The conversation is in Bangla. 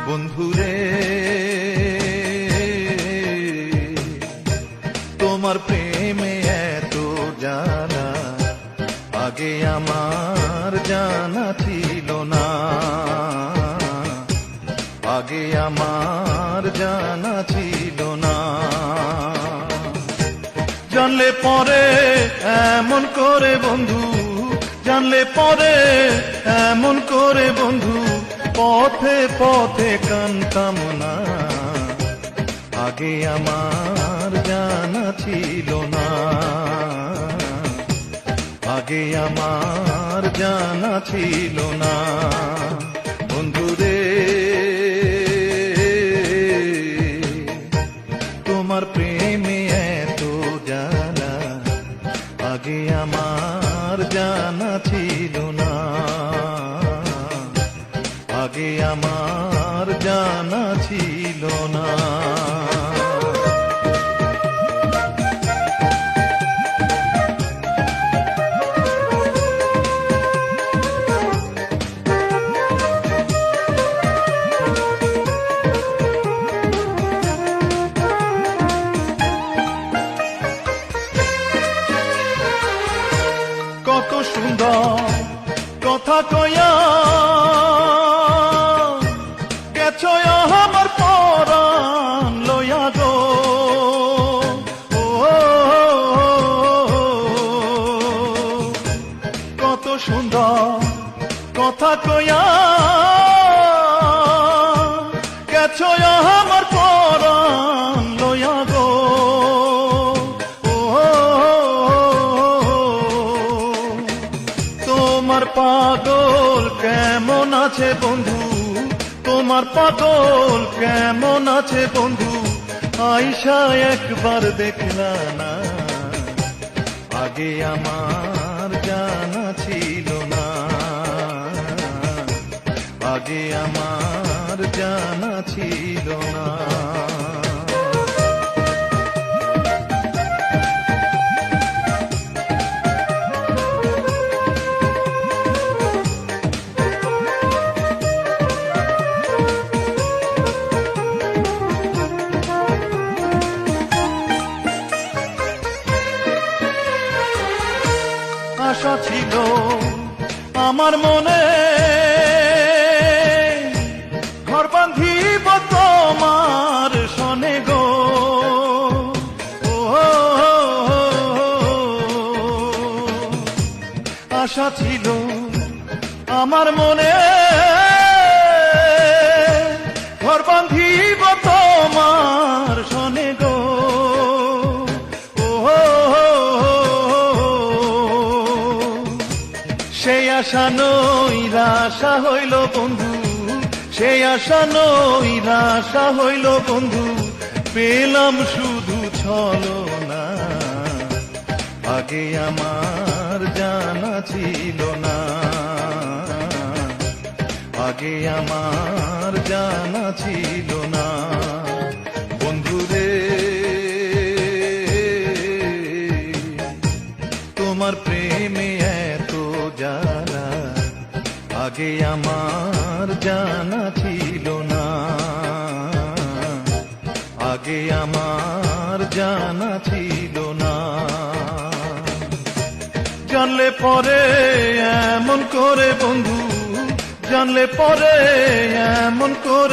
বন্ধুরে তোমার প্রেমে এত জানা আগে আমার জানা ছিল না, আগে আমার জানা ছিল না। জানলে পরে এমন করে বন্ধু, জানলে পরে এমন করে বন্ধু, পথে পথে কানতাম না, আগে আমার জানা ছিল না, আগে আমার জানা ছিল না। বন্ধুরে তোমার প্রেমে এত জানা আগে আমার জানা ছিল না, আগে আমার জানা ছিল না। কত সুন্দর কথা কয়া গেছো আমার পরাণ লয়া গো, কত সুন্দর কথা কয়া গেছো আমার পরাণ লয়া গো। তোমার পাগল কেমন আছে বন্ধু, তোমার পাগল কেমন আছে বন্ধু, আইসা একবার দেখলা না, আগে আমার জানা ছিল না, আগে আমার জানা ছিল না। আশা ছিল আমার মনে ঘর বাঁধিব তোমার সনে গো, আশা ছিল আমার মনে ঘর বাঁধিব তোমার সনে গো। সেই আশা নৈরাশা হইল বন্ধু, সেই আশা নৈরাশা হইল বন্ধু, পেলাম শুধু ছলনা, আগে আমার জানা ছিল না, আগে আমার জানা ছিল না। বন্ধুরে তোমার প্রেমে এত জানা আগে আমার জানা ছিল না, আগে আমার জানা ছিল না। জানলে পরে এমন করে বন্ধু, জানলে পরে এমন করে